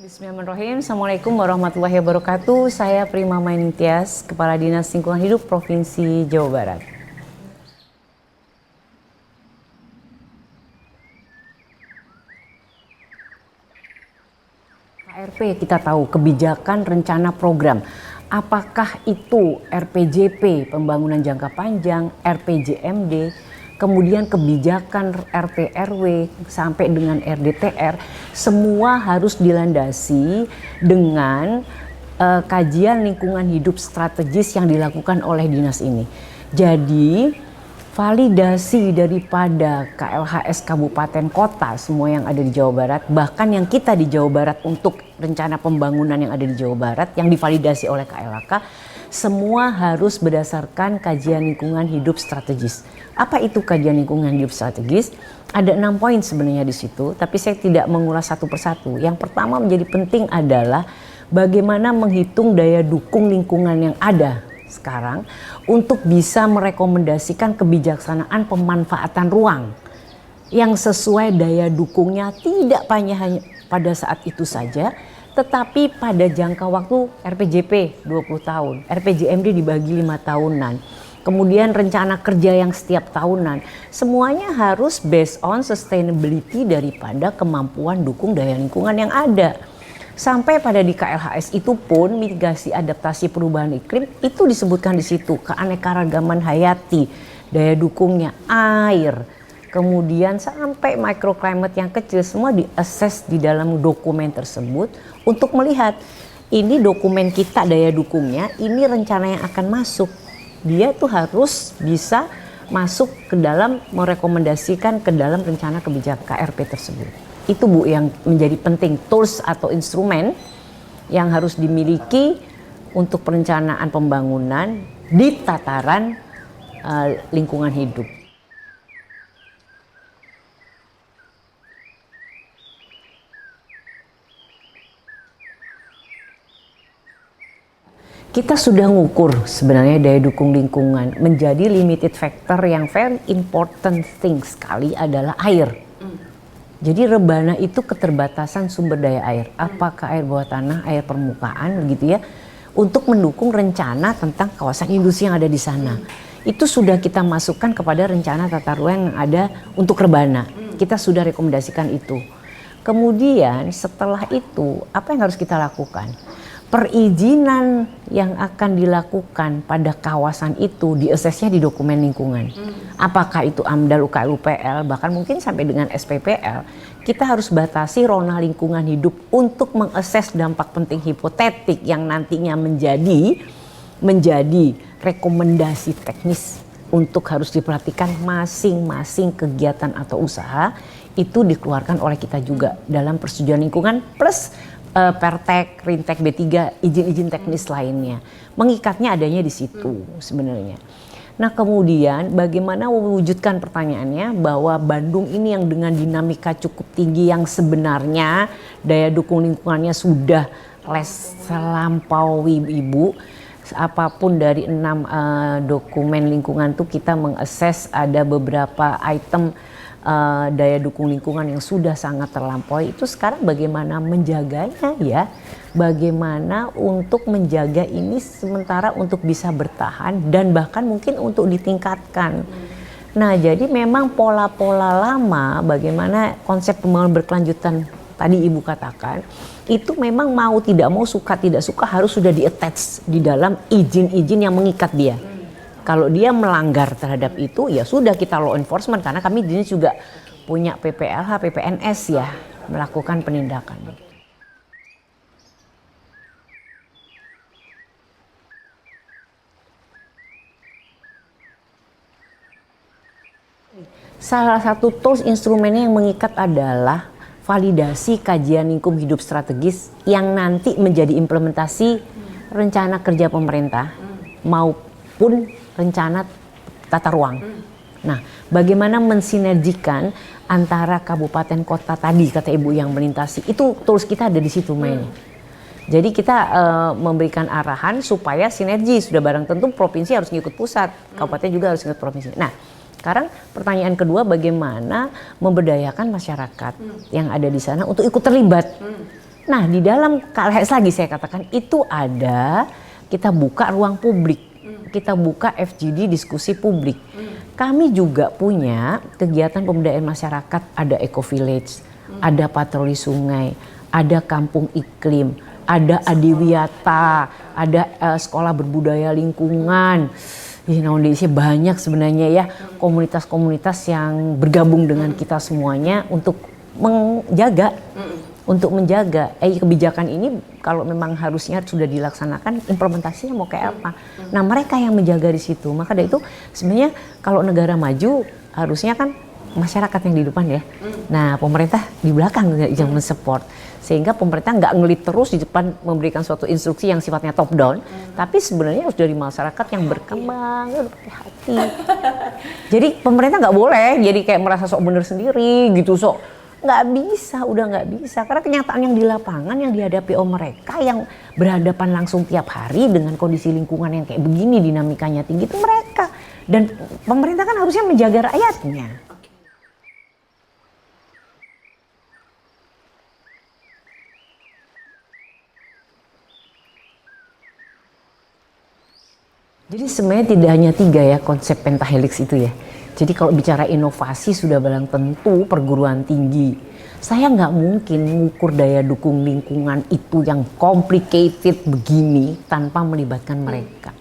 Bismillahirrahmanirrahim. Assalamualaikum warahmatullahi wabarakatuh. Saya Prima Maintias, Kepala Dinas Lingkungan Hidup Provinsi Jawa Barat. KRP kita tahu kebijakan rencana program. Apakah itu RPJP pembangunan jangka panjang, RPJMD, kemudian kebijakan RT RW sampai dengan RDTR, semua harus dilandasi dengan kajian lingkungan hidup strategis yang dilakukan oleh dinas ini. Jadi validasi daripada KLHS kabupaten kota semua yang ada di Jawa Barat, bahkan yang kita di Jawa Barat untuk rencana pembangunan yang ada di Jawa Barat yang divalidasi oleh KLHK, semua harus berdasarkan kajian lingkungan hidup strategis. Apa itu kajian lingkungan hidup strategis? Ada 6 poin sebenarnya di situ, tapi saya tidak mengulas satu persatu. Yang pertama menjadi penting adalah bagaimana menghitung daya dukung lingkungan yang ada sekarang untuk bisa merekomendasikan kebijaksanaan pemanfaatan ruang yang sesuai daya dukungnya, tidak hanya pada saat itu saja, tetapi pada jangka waktu RPJP 20 tahun, RPJMD dibagi 5 tahunan, kemudian rencana kerja yang setiap tahunan, semuanya harus based on sustainability daripada kemampuan dukung daya lingkungan yang ada. Sampai pada di KLHS itu pun mitigasi adaptasi perubahan iklim itu disebutkan di situ, keanekaragaman hayati, daya dukungnya, air, kemudian sampai microclimate yang kecil, semua di-assess di dalam dokumen tersebut untuk melihat ini dokumen kita daya dukungnya, ini rencana yang akan masuk. Dia tuh harus bisa masuk ke dalam merekomendasikan ke dalam rencana kebijakan KRP tersebut. Itu Bu yang menjadi penting, tools atau instrumen yang harus dimiliki untuk perencanaan pembangunan di tataran lingkungan hidup. Kita sudah ngukur sebenarnya daya dukung lingkungan menjadi limited factor yang very important thing sekali adalah air. Jadi rebana itu keterbatasan sumber daya air, apakah air bawah tanah, air permukaan begitu ya, untuk mendukung rencana tentang kawasan industri yang ada di sana. Itu sudah kita masukkan kepada rencana tata ruang yang ada untuk rebana. Kita sudah rekomendasikan itu. Kemudian setelah itu apa yang harus kita lakukan? Perizinan yang akan dilakukan pada kawasan itu di-assess-nya di dokumen lingkungan. Apakah itu AMDAL, UKL, UPL, bahkan mungkin sampai dengan SPPL, kita harus batasi rona lingkungan hidup untuk mengakses dampak penting hipotetik yang nantinya menjadi rekomendasi teknis untuk harus diperhatikan masing-masing kegiatan atau usaha itu dikeluarkan oleh kita juga dalam persetujuan lingkungan plus Pertek, Rintek B3, izin-izin teknis lainnya. Mengikatnya adanya di situ sebenarnya. Nah kemudian bagaimana mewujudkan pertanyaannya bahwa Bandung ini yang dengan dinamika cukup tinggi yang sebenarnya daya dukung lingkungannya sudah selampaui Ibu. Apapun dari 6 dokumen lingkungan itu kita mengakses ada beberapa item daya dukung lingkungan yang sudah sangat terlampaui. Itu sekarang bagaimana menjaganya ya, bagaimana untuk menjaga ini sementara untuk bisa bertahan dan bahkan mungkin untuk ditingkatkan. Nah jadi memang pola-pola lama bagaimana konsep pembangunan berkelanjutan tadi Ibu katakan itu memang mau tidak mau suka tidak suka harus sudah di-attach di dalam izin-izin yang mengikat dia. Kalau dia melanggar terhadap itu, ya sudah kita law enforcement karena kami di sini juga punya PPLH, PPNS ya melakukan penindakan. Salah satu tools instrumennya yang mengikat adalah validasi kajian lingkungan hidup strategis yang nanti menjadi implementasi rencana kerja pemerintah maupun rencana tata ruang. Nah, bagaimana mensinergikan antara kabupaten kota tadi kata Ibu yang melintasi itu tools kita ada di situ mainnya. Jadi kita memberikan arahan supaya sinergi sudah barang tentu provinsi harus ngikut pusat, kabupaten juga harus ngikut provinsi. Nah, sekarang pertanyaan kedua bagaimana memberdayakan masyarakat yang ada di sana untuk ikut terlibat. Nah di dalam KLHS lagi saya katakan itu ada, kita buka ruang publik, kita buka FGD diskusi publik. Kami juga punya kegiatan pemberdayaan masyarakat, ada Eco Village, ada patroli sungai, ada kampung iklim, ada adiwiyata, ada sekolah berbudaya lingkungan. Indonesia banyak sebenarnya ya komunitas-komunitas yang bergabung dengan kita semuanya untuk menjaga kebijakan ini. Kalau memang harusnya sudah dilaksanakan, implementasinya mau kayak apa. Nah mereka yang menjaga di situ. Maka dari itu sebenarnya kalau negara maju harusnya kan masyarakat yang di depan ya. Nah pemerintah di belakang yang mensupport. Sehingga pemerintah nggak ngelit terus di depan memberikan suatu instruksi yang sifatnya top down. Tapi sebenarnya harus dari masyarakat yang berkembang, pakai hati. Jadi pemerintah nggak boleh jadi kayak merasa sok bener sendiri gitu, sok nggak bisa, udah nggak bisa. Karena kenyataan yang di lapangan yang dihadapi oleh mereka yang berhadapan langsung tiap hari dengan kondisi lingkungan yang kayak begini, dinamikanya tinggi, itu mereka. Dan pemerintah kan harusnya menjaga rakyatnya. Jadi sebenarnya tidak hanya 3 ya konsep pentahelix itu ya. Jadi kalau bicara inovasi sudah barang tentu perguruan tinggi. Saya nggak mungkin mengukur daya dukung lingkungan itu yang complicated begini tanpa melibatkan mereka.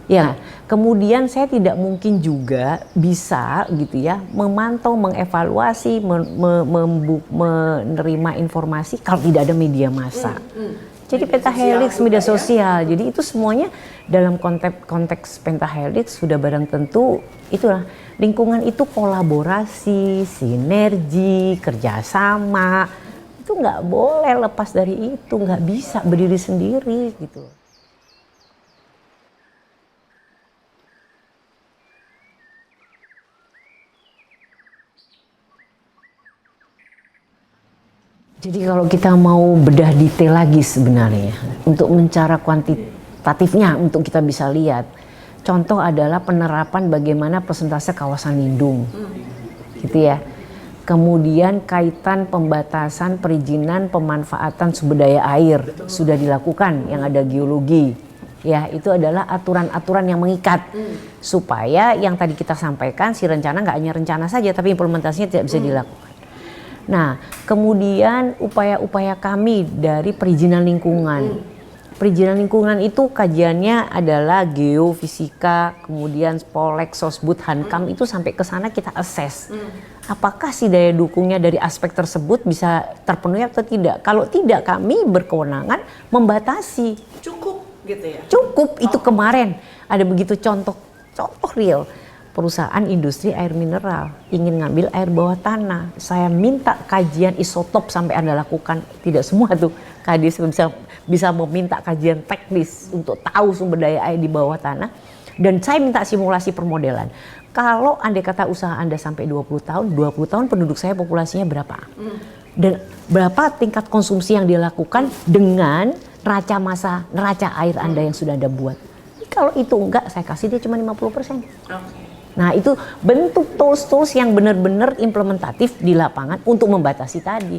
Ya, kemudian saya tidak mungkin juga bisa gitu ya memantau, mengevaluasi, menerima informasi kalau tidak ada media massa. Jadi pentahelix media sosial. Jadi itu semuanya dalam konteks pentahelix sudah barang tentu itulah lingkungan itu kolaborasi, sinergi, kerjasama. Itu nggak boleh lepas dari itu, nggak bisa berdiri sendiri gitu. Jadi kalau kita mau bedah detail lagi sebenarnya untuk mencara kuantitatifnya untuk kita bisa lihat, contoh adalah penerapan bagaimana persentase kawasan lindung, gitu ya. Kemudian kaitan pembatasan perizinan pemanfaatan sumber daya air sudah dilakukan yang ada geologi, ya itu adalah aturan-aturan yang mengikat supaya yang tadi kita sampaikan si rencana nggak hanya rencana saja tapi implementasinya tidak bisa dilakukan. Nah, kemudian upaya-upaya kami dari perizinan lingkungan. Perizinan lingkungan itu kajiannya adalah geofisika, kemudian Spolek, Sosbud, Hankam itu sampai ke sana kita assess. Apakah si daya dukungnya dari aspek tersebut bisa terpenuhi atau tidak? Kalau tidak, kami berkewenangan membatasi. Cukup gitu ya? Cukup, itu kemarin ada begitu contoh real. Perusahaan industri air mineral ingin ngambil air bawah tanah. Saya minta kajian isotop sampai Anda lakukan. Tidak semua tuh KDS bisa meminta kajian teknis untuk tahu sumber daya air di bawah tanah. Dan saya minta simulasi permodelan. Kalau andai kata usaha Anda sampai 20 tahun penduduk saya populasinya berapa? Dan berapa tingkat konsumsi yang dilakukan dengan neraca air Anda yang sudah Anda buat. Kalau itu enggak, saya kasih dia cuma 50%. Nah itu bentuk tools-tools yang benar-benar implementatif di lapangan untuk membatasi tadi.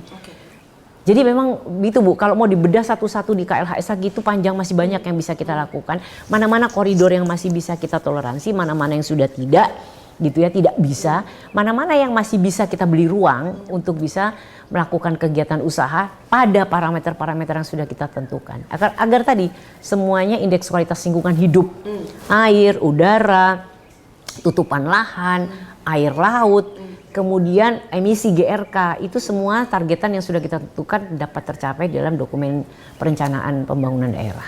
Jadi memang gitu Bu, kalau mau dibedah satu-satu di KLHS gitu panjang, masih banyak yang bisa kita lakukan. Mana-mana koridor yang masih bisa kita toleransi, mana-mana yang sudah tidak gitu ya, tidak bisa. Mana-mana yang masih bisa kita beli ruang untuk bisa melakukan kegiatan usaha pada parameter-parameter yang sudah kita tentukan. Agar tadi semuanya indeks kualitas lingkungan hidup, air, udara, tutupan lahan, air laut, kemudian emisi GRK, itu semua targetan yang sudah kita tentukan dapat tercapai dalam dokumen perencanaan pembangunan daerah.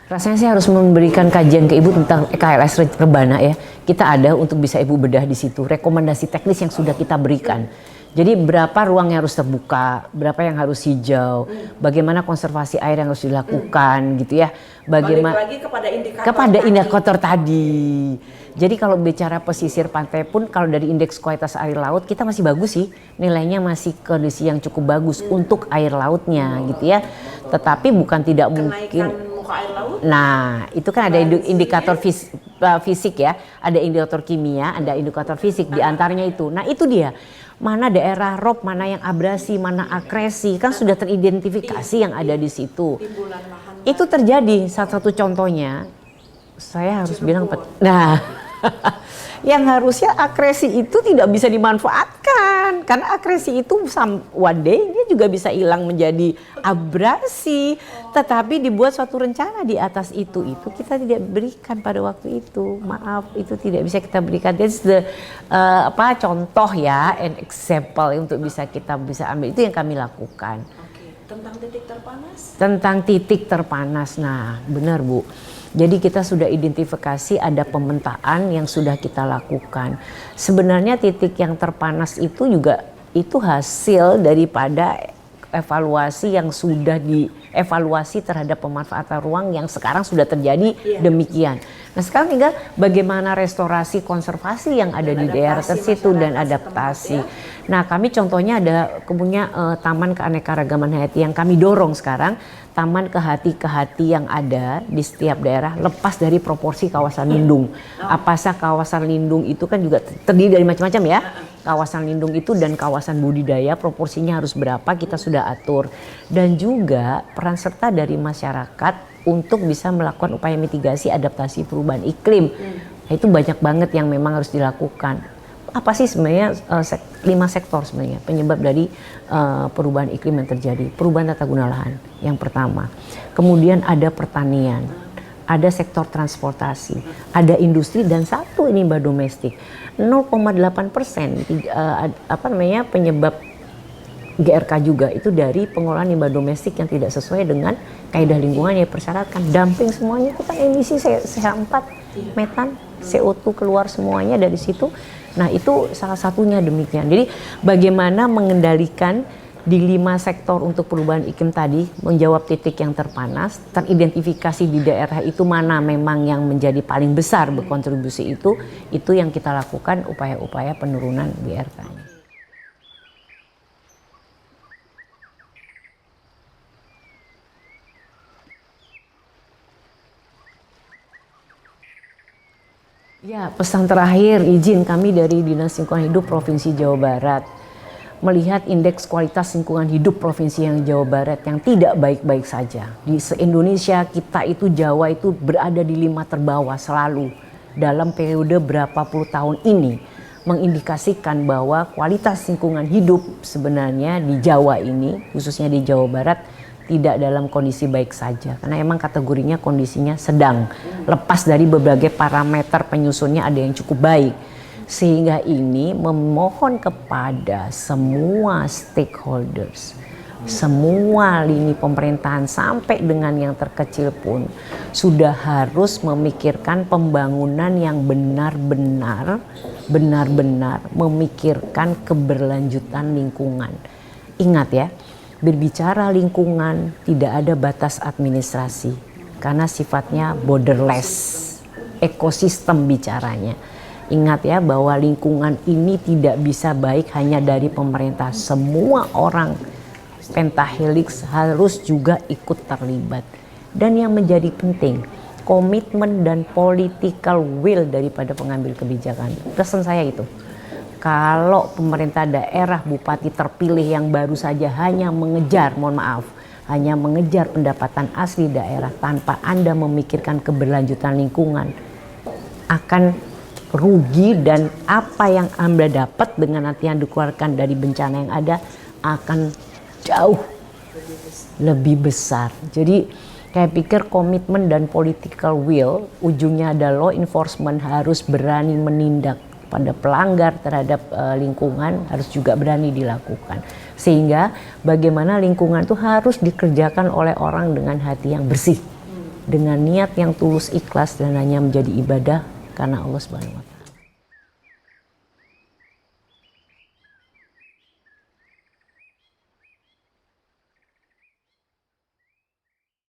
Rasanya saya harus memberikan kajian ke Ibu tentang KLHS Rebana ya. Kita ada untuk bisa Ibu bedah di situ, rekomendasi teknis yang sudah kita berikan. Jadi berapa ruang yang harus terbuka, berapa yang harus hijau, bagaimana konservasi air yang harus dilakukan gitu ya. Bagaimana lagi kepada indikator tadi. Jadi kalau bicara pesisir pantai pun kalau dari indeks kualitas air laut kita masih bagus sih. Nilainya masih kondisi yang cukup bagus untuk air lautnya gitu ya. Tetapi bukan tidak mungkin muka air laut. Nah, itu kan ada indikator fisik ya, ada indikator kimia, ada indikator fisik di antaranya itu. Nah, itu dia. Mana daerah rob, mana yang abrasi, mana akresi, kan sudah teridentifikasi yang ada di situ. Itu terjadi, salah satu contohnya, saya harus bilang, nah, yang harusnya akresi itu tidak bisa dimanfaatkan, karena akresi itu one day dia juga bisa hilang menjadi abrasi, tetapi dibuat suatu rencana di atas itu kita tidak berikan pada waktu itu. Maaf, itu tidak bisa kita berikan. That's the contoh ya, an example untuk kita bisa ambil. Itu yang kami lakukan. Tentang titik terpanas? Tentang titik terpanas, nah benar Bu. Jadi kita sudah identifikasi ada pemetaan yang sudah kita lakukan. Sebenarnya titik yang terpanas itu juga itu hasil daripada evaluasi yang sudah dievaluasi terhadap pemanfaatan ruang yang sekarang sudah terjadi demikian. Nah sekarang tinggal bagaimana restorasi konservasi yang ada di daerah tersebut dan adaptasi. Nah kami contohnya ada punya taman keanekaragaman hayati yang kami dorong sekarang, taman kehati-kehati yang ada di setiap daerah lepas dari proporsi kawasan lindung. Apasah kawasan lindung itu kan juga terdiri dari macam-macam ya. Kawasan lindung itu dan kawasan budidaya proporsinya harus berapa kita sudah atur. Dan juga peran serta dari masyarakat untuk bisa melakukan upaya mitigasi adaptasi perubahan iklim. Nah, itu banyak banget yang memang harus dilakukan. Apa sih sebenarnya 5 sektor sebenarnya penyebab dari perubahan iklim yang terjadi? Perubahan tata guna lahan yang pertama. Kemudian ada pertanian, ada sektor transportasi, ada industri dan satu ini limbah domestik. 0,8% penyebab GRK juga itu dari pengolahan limbah domestik yang tidak sesuai dengan kaidah lingkungan yang persyaratkan. Dumping semuanya itu kan emisi CH4, metan, CO2 keluar semuanya dari situ. Nah itu salah satunya demikian. Jadi bagaimana mengendalikan di 5 sektor untuk perubahan iklim tadi, menjawab titik yang terpanas, teridentifikasi di daerah itu mana memang yang menjadi paling besar berkontribusi itu yang kita lakukan upaya-upaya penurunan GRK-nya. Ya, pesan terakhir izin kami dari Dinas Lingkungan Hidup Provinsi Jawa Barat melihat indeks kualitas lingkungan hidup Provinsi yang Jawa Barat yang tidak baik-baik saja. Di se-Indonesia kita itu Jawa itu berada di 5 terbawah selalu dalam periode berapa puluh tahun ini, mengindikasikan bahwa kualitas lingkungan hidup sebenarnya di Jawa ini, khususnya di Jawa Barat, tidak dalam kondisi baik saja. Karena emang kategorinya kondisinya sedang, lepas dari berbagai parameter penyusunnya ada yang cukup baik. Sehingga ini memohon kepada semua stakeholders, semua lini pemerintahan sampai dengan yang terkecil pun sudah harus memikirkan pembangunan yang benar-benar memikirkan keberlanjutan lingkungan. Ingat ya, berbicara lingkungan tidak ada batas administrasi karena sifatnya borderless, ekosistem bicaranya. Ingat ya bahwa lingkungan ini tidak bisa baik hanya dari pemerintah. Semua orang pentahelix harus juga ikut terlibat. Dan yang menjadi penting, komitmen dan political will daripada pengambil kebijakan. Pesan saya itu. Kalau pemerintah daerah, bupati terpilih yang baru saja hanya mengejar, hanya mengejar pendapatan asli daerah tanpa Anda memikirkan keberlanjutan lingkungan, akan rugi dan apa yang Anda dapat dengan nanti yang dikeluarkan dari bencana yang ada akan jauh lebih besar. Jadi saya pikir komitmen dan political will ujungnya ada law enforcement harus berani menindak pada pelanggar terhadap lingkungan harus juga berani dilakukan. Sehingga bagaimana lingkungan itu harus dikerjakan oleh orang dengan hati yang bersih, dengan niat yang tulus ikhlas dan hanya menjadi ibadah karena Allah Subhanahu wa Ta'ala.